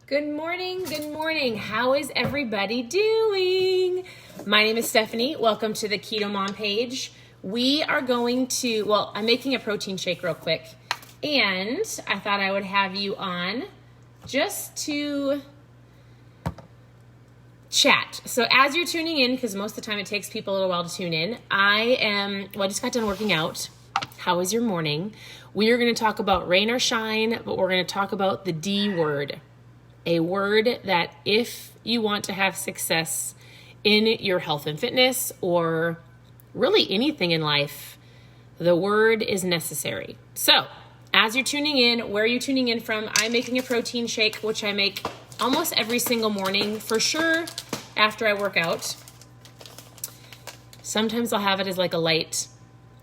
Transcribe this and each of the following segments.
Good morning, good morning. How is everybody doing? My name is Stephanie. Welcome to the Keto Mom page. We are going to, I'm making a protein shake real quick, and I thought I would have you on just to chat. So as you're tuning in, because most of the time it takes people a little while to tune in, I just got done working out. How was your morning? We are going to talk about rain or shine, but we're going to talk about the D word. A word that if you want to have success in your health and fitness or really anything in life, the word is necessary. So as you're tuning in, where are you tuning in from? I'm making a protein shake, which I make almost every single morning, for sure after I work out. Sometimes I'll have it as like a light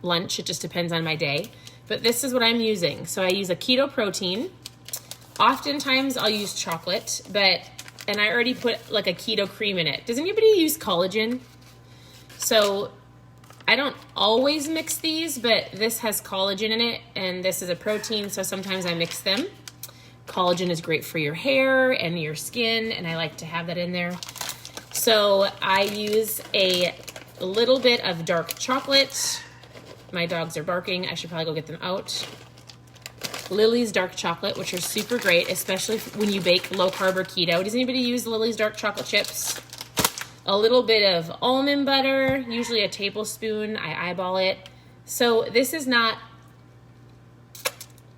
lunch. It just depends on my day. But this is what I'm using. So I use a keto protein. Oftentimes I'll use chocolate, and I already put like a keto cream in it. Does anybody use collagen? So I don't always mix these, but this has collagen in it, and this is a protein, so sometimes I mix them. Collagen is great for your hair and your skin, and I like to have that in there. So I use a little bit of dark chocolate. My dogs are barking. I should probably go get them out. Lily's dark chocolate, which are super great, especially when you bake low carb or keto. Does anybody use Lily's dark chocolate chips? A little bit of almond butter, usually a tablespoon. I eyeball it. So this is not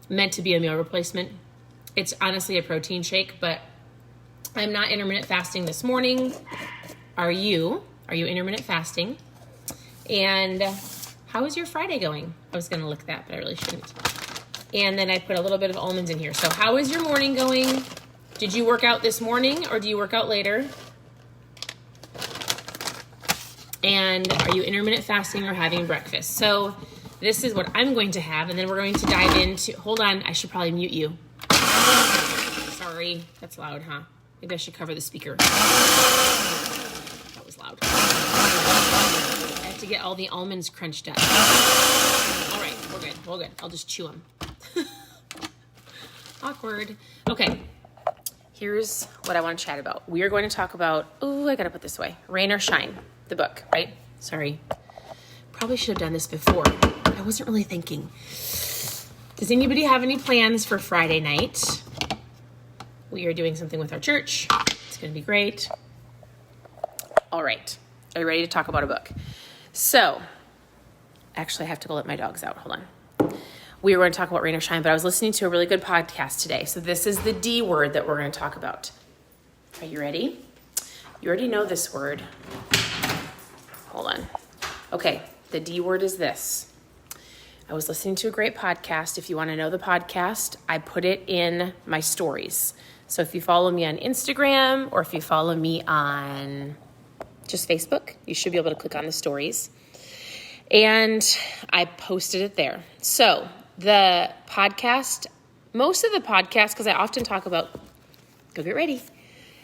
meant to be a meal replacement. It's honestly a protein shake, but I'm not intermittent fasting this morning. Are you? Are you intermittent fasting? And how is your Friday going? I was going to lick that, but I really shouldn't. And then I put a little bit of almonds in here. So how is your morning going? Did you work out this morning or do you work out later? And are you intermittent fasting or having breakfast? So this is what I'm going to have. And then we're going to dive into, hold on, I should probably mute you. Sorry, that's loud, huh? Maybe I should cover the speaker. That was loud. I have to get all the almonds crunched up. All right, we're good. I'll just chew them. Awkward. Okay, here's what I want to chat about. We are going to talk about, I gotta put this away. Rain or Shine, the book, right? Sorry. Probably should have done this before. I wasn't really thinking. Does anybody have any plans for Friday night? We are doing something with our church. It's going to be great. All right. Are you ready to talk about a book? So, actually, I have to go let my dogs out. Hold on. We were going to talk about rain or shine, but I was listening to a really good podcast today. So this is the D word that we're going to talk about. Are you ready? You already know this word. Hold on. Okay, the D word is this. I was listening to a great podcast. If you want to know the podcast, I put it in my stories. So if you follow me on Instagram or if you follow me on just Facebook, you should be able to click on the stories. And I posted it there. So the podcast, most of the podcast, because I often talk about, go get ready.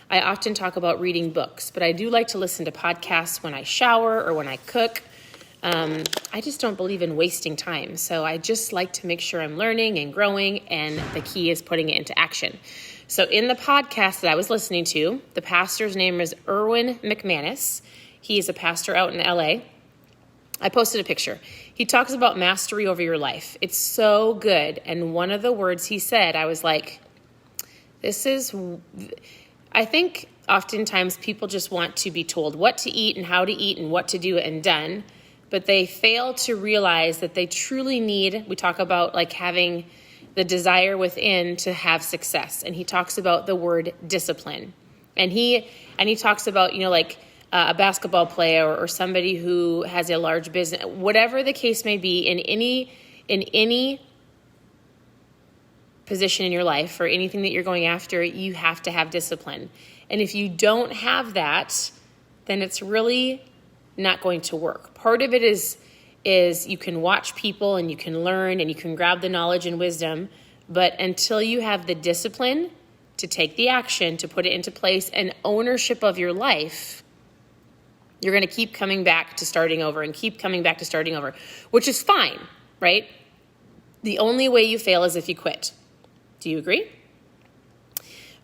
I often talk about reading books, but I do like to listen to podcasts when I shower or when I cook. I just don't believe in wasting time. So I just like to make sure I'm learning and growing, and the key is putting it into action. So in the podcast that I was listening to, the pastor's name is Erwin McManus. He is a pastor out in LA. I posted a picture. He talks about mastery over your life. It's so good. And one of the words he said, I was like, I think oftentimes people just want to be told what to eat and how to eat and what to do and done, but they fail to realize that they truly need, we talk about like having the desire within to have success. And he talks about the word discipline. And he talks about, a basketball player or somebody who has a large business, whatever the case may be, in any position in your life or anything that you're going after, you have to have discipline. And if you don't have that, then it's really not going to work. Part of it is you can watch people and you can learn and you can grab the knowledge and wisdom, but until you have the discipline to take the action, to put it into place, and ownership of your life, you're going to keep coming back to starting over and keep coming back to starting over, which is fine, right? The only way you fail is if you quit. Do you agree?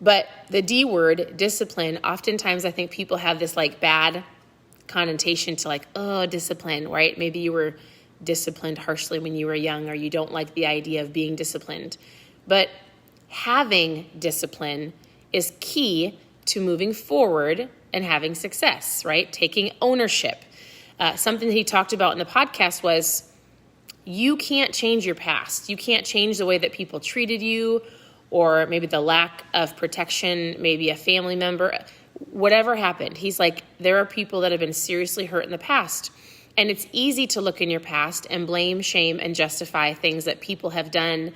But the D word, discipline, oftentimes I think people have this like bad connotation to like, oh, discipline, right? Maybe you were disciplined harshly when you were young, or you don't like the idea of being disciplined. But having discipline is key to moving forward and having success, right? Taking ownership. Something that he talked about in the podcast was you can't change your past. You can't change the way that people treated you, or maybe the lack of protection, maybe a family member, whatever happened. He's like, there are people that have been seriously hurt in the past. And it's easy to look in your past and blame, shame, and justify things that people have done,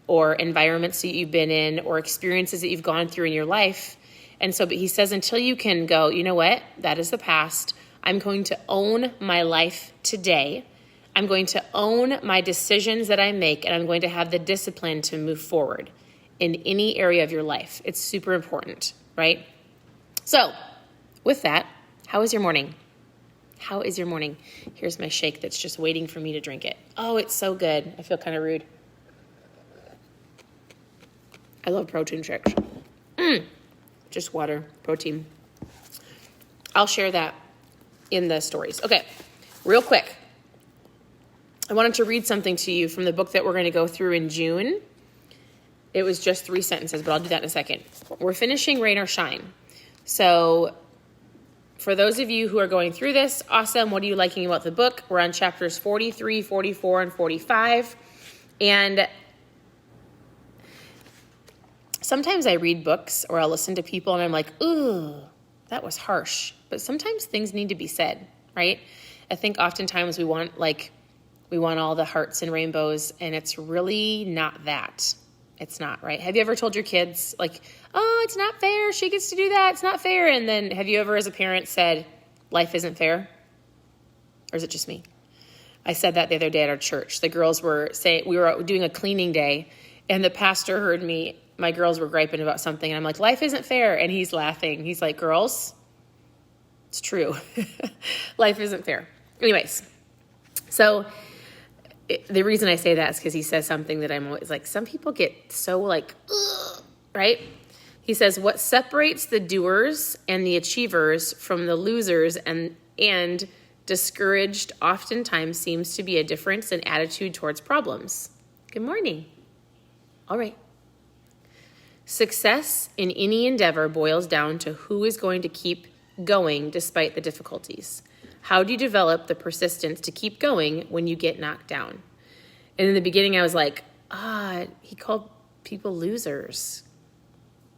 or environments that you've been in, or experiences that you've gone through in your life. And so, but he says, until you can go, you know what, that is the past. I'm going to own my life today. I'm going to own my decisions that I make, and I'm going to have the discipline to move forward in any area of your life. It's super important, right? So with that, how is your morning? How is your morning? Here's my shake that's just waiting for me to drink it. Oh, it's so good. I feel kind of rude. I love protein shakes. Just water, protein. I'll share that in the stories. Okay, real quick. I wanted to read something to you from the book that we're going to go through in June. It was just 3 sentences, but I'll do that in a second. We're finishing Rain or Shine. So for those of you who are going through this, awesome. What are you liking about the book? We're on chapters 43, 44, and 45. And sometimes I read books or I'll listen to people and I'm like, ooh, that was harsh. But sometimes things need to be said, right? I think oftentimes we want all the hearts and rainbows, and it's really not that. It's not, right? Have you ever told your kids, like, oh, it's not fair. She gets to do that. It's not fair. And then have you ever, as a parent, said, life isn't fair? Or is it just me? I said that the other day at our church. The girls were saying, we were doing a cleaning day, and the pastor heard me. My girls were griping about something, and I'm like, life isn't fair. And he's laughing. He's like, girls, it's true. Life isn't fair. Anyways, so the reason I say that is because he says something that I'm always like, some people get so like, ugh, right? He says, what separates the doers and the achievers from the losers and discouraged oftentimes seems to be a difference in attitude towards problems. Good morning. All right. Success in any endeavor boils down to who is going to keep going despite the difficulties. How do you develop the persistence to keep going when you get knocked down? And in the beginning, I was like, he called people losers.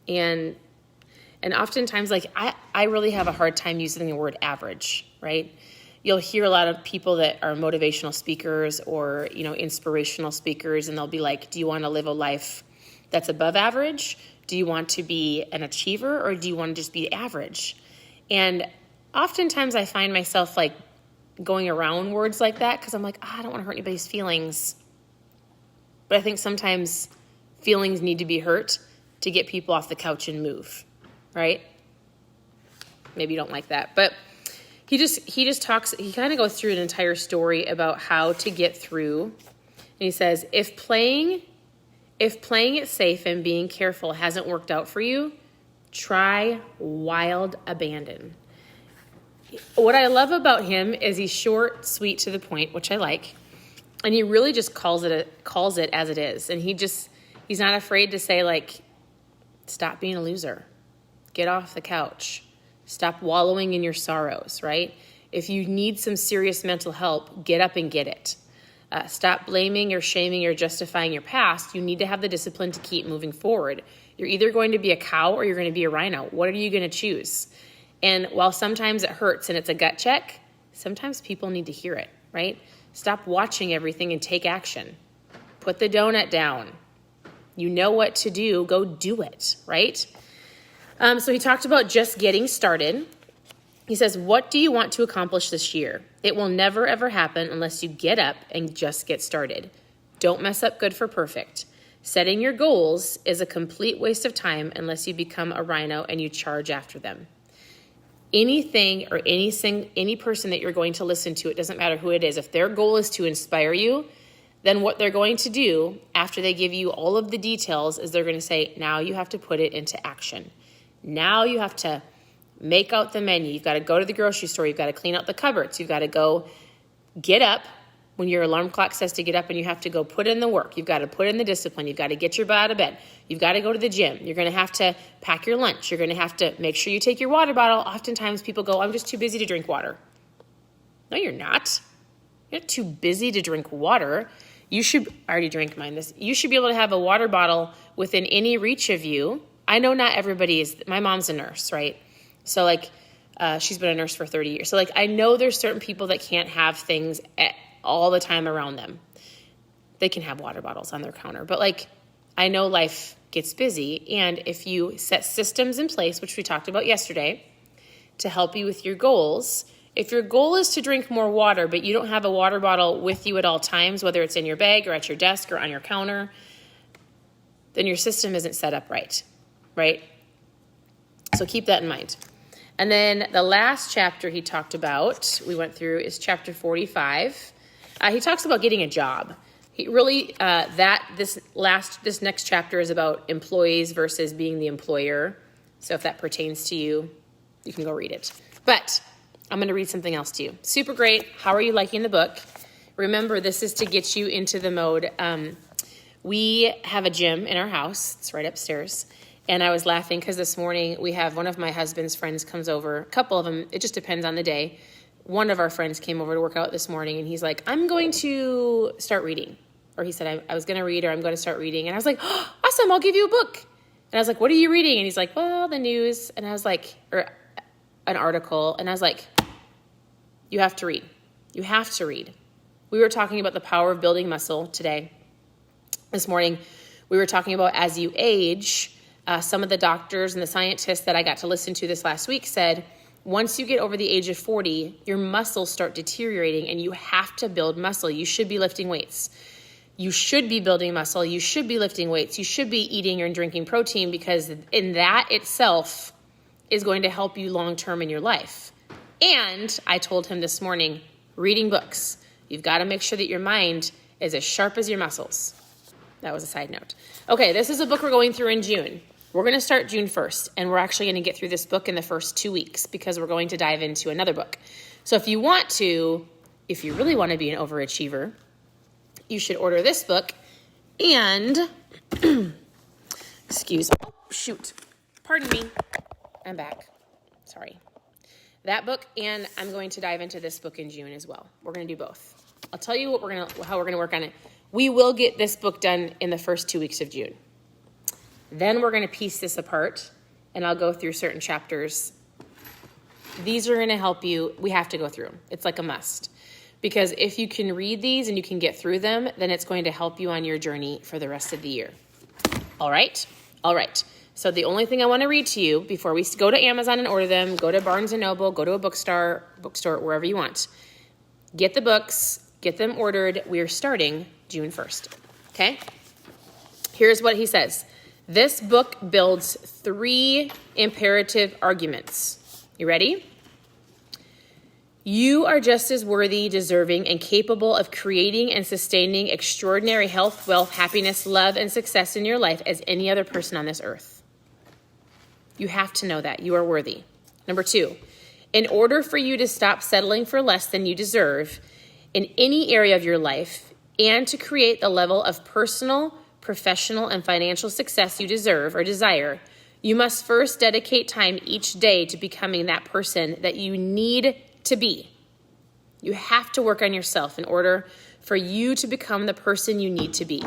And oftentimes, like, I really have a hard time using the word average, right? You'll hear a lot of people that are motivational speakers or, inspirational speakers, and they'll be like, do you want to live a life that's above average? Do you want to be an achiever, or do you want to just be average? And oftentimes I find myself like going around words like that because I'm like, I don't want to hurt anybody's feelings. But I think sometimes feelings need to be hurt to get people off the couch and move, right? Maybe you don't like that. But he just talks, he kind of goes through an entire story about how to get through. And he says, if playing it safe and being careful hasn't worked out for you, try wild abandon. What I love about him is he's short, sweet, to the point, which I like. And he really just calls it as it is. And he's not afraid to say, like, stop being a loser. Get off the couch. Stop wallowing in your sorrows, right? If you need some serious mental help, get up and get it. Stop blaming or shaming or justifying your past. You need to have the discipline to keep moving forward. You're either going to be a cow or you're going to be a rhino. What are you going to choose? And while sometimes it hurts and it's a gut check, sometimes people need to hear it, right? Stop watching everything and take action. Put the donut down. You know what to do. Go do it, right? So he talked about just getting started. He says, what do you want to accomplish this year? It will never, ever happen unless you get up and just get started. Don't mess up good for perfect. Setting your goals is a complete waste of time unless you become a rhino and you charge after them. Anything or any person that you're going to listen to, it doesn't matter who it is, if their goal is to inspire you, then what they're going to do after they give you all of the details is they're going to say, now you have to put it into action. Now you have to make out the menu. You've got to go to the grocery store. You've got to clean out the cupboards. You've got to go get up when your alarm clock says to get up, and you have to go put in the work. You've got to put in the discipline. You've got to get your butt out of bed. You've got to go to the gym. You're going to have to pack your lunch. You're going to have to make sure you take your water bottle. Oftentimes people go, I'm just too busy to drink water. No, you're not. You're not too busy to drink water. I already drank mine. You should be able to have a water bottle within any reach of you. I know not everybody is. My mom's a nurse, right? So she's been a nurse for 30 years. So I know there's certain people that can't have things all the time around them. They can have water bottles on their counter. But I know life gets busy. And if you set systems in place, which we talked about yesterday, to help you with your goals, if your goal is to drink more water, but you don't have a water bottle with you at all times, whether it's in your bag or at your desk or on your counter, then your system isn't set up right? So keep that in mind. And then the last chapter he talked about, we went through, is chapter 45. He talks about getting a job. He really, this next chapter is about employees versus being the employer. So if that pertains to you, you can go read it. But I'm going to read something else to you. Super great. How are you liking the book? Remember, this is to get you into the mode. We have a gym in our house. It's right upstairs. And I was laughing because this morning we have one of my husband's friends comes over. A couple of them. It just depends on the day. One of our friends came over to work out this morning, and he's like, I'm going to start reading. Or he said, I was going to read, or I'm going to start reading. And I was like, oh, awesome, I'll give you a book. And I was like, what are you reading? And he's like, well, the news. And I was like, or an article. And I was like, you have to read. You have to read. We were talking about the power of building muscle today. This morning, we were talking about as you age, some of the doctors and the scientists that I got to listen to this last week said, once you get over the age of 40, your muscles start deteriorating and you have to build muscle. You should be lifting weights. You should be building muscle. You should be lifting weights. You should be eating and drinking protein, because in that itself is going to help you long-term in your life. And I told him this morning, reading books. You've got to make sure that your mind is as sharp as your muscles. That was a side note. Okay, this is a book we're going through in June. We're going to start June 1st, and we're actually going to get through this book in the first 2 weeks because we're going to dive into another book. So if you really want to be an overachiever, you should order this book and, pardon me, I'm back. Sorry. That book, and I'm going to dive into this book in June as well. We're going to do both. I'll tell you how we're going to work on it. We will get this book done in the first 2 weeks of June. Then we're going to piece this apart, and I'll go through certain chapters. These are going to help you. We have to go through them. It's like a must. Because if you can read these and you can get through them, then it's going to help you on your journey for the rest of the year. All right? All right. So the only thing I want to read to you before we go to Amazon and order them, go to Barnes & Noble, go to a bookstore, wherever you want. Get the books, get them ordered. We are starting June 1st. Okay? Here's what he says. This book builds 3 imperative arguments. You ready? You are just as worthy, deserving, and capable of creating and sustaining extraordinary health, wealth, happiness, love, and success in your life as any other person on this earth. You have to know that. You are worthy. Number 2, in order for you to stop settling for less than you deserve in any area of your life and to create the level of personal, professional, and financial success you deserve or desire, you must first dedicate time each day to becoming that person that you need to be. You have to work on yourself in order for you to become the person you need to be.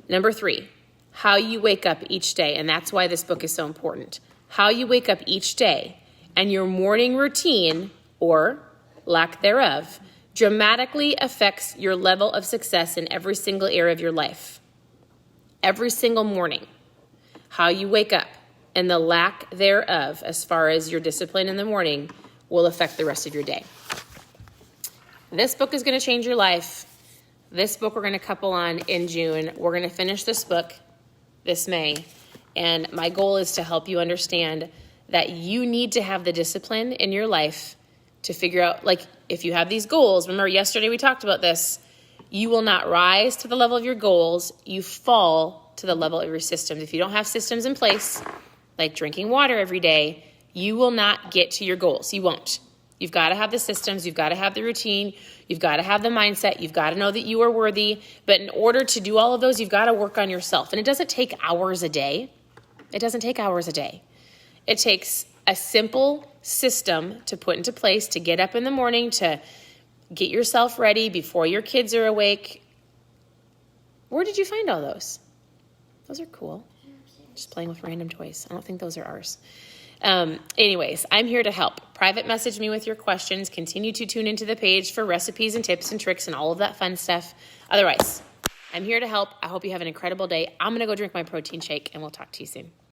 Number 3, how you wake up each day, and that's why this book is so important. How you wake up each day and your morning routine, or lack thereof, dramatically affects your level of success in every single area of your life. Every single morning. How you wake up and the lack thereof, as far as your discipline in the morning, will affect the rest of your day. This book is going to change your life. This book we're going to couple on in June. We're going to finish this book this May. And my goal is to help you understand that you need to have the discipline in your life to figure out, if you have these goals. Remember, yesterday we talked about this. You will not rise to the level of your goals. You fall to the level of your systems. If you don't have systems in place, like drinking water every day, you will not get to your goals. You won't. You've got to have the systems. You've got to have the routine. You've got to have the mindset. You've got to know that you are worthy. But in order to do all of those, you've got to work on yourself. And it doesn't take hours a day. It doesn't take hours a day. It takes a simple system to put into place to get up in the morning, to get yourself ready before your kids are awake. Where did you find all those? Those are cool. Just playing with random toys. I don't think those are ours. Anyways, I'm here to help. Private message me with your questions. Continue to tune into the page for recipes and tips and tricks and all of that fun stuff. Otherwise, I'm here to help. I hope you have an incredible day. I'm going to go drink my protein shake, and we'll talk to you soon.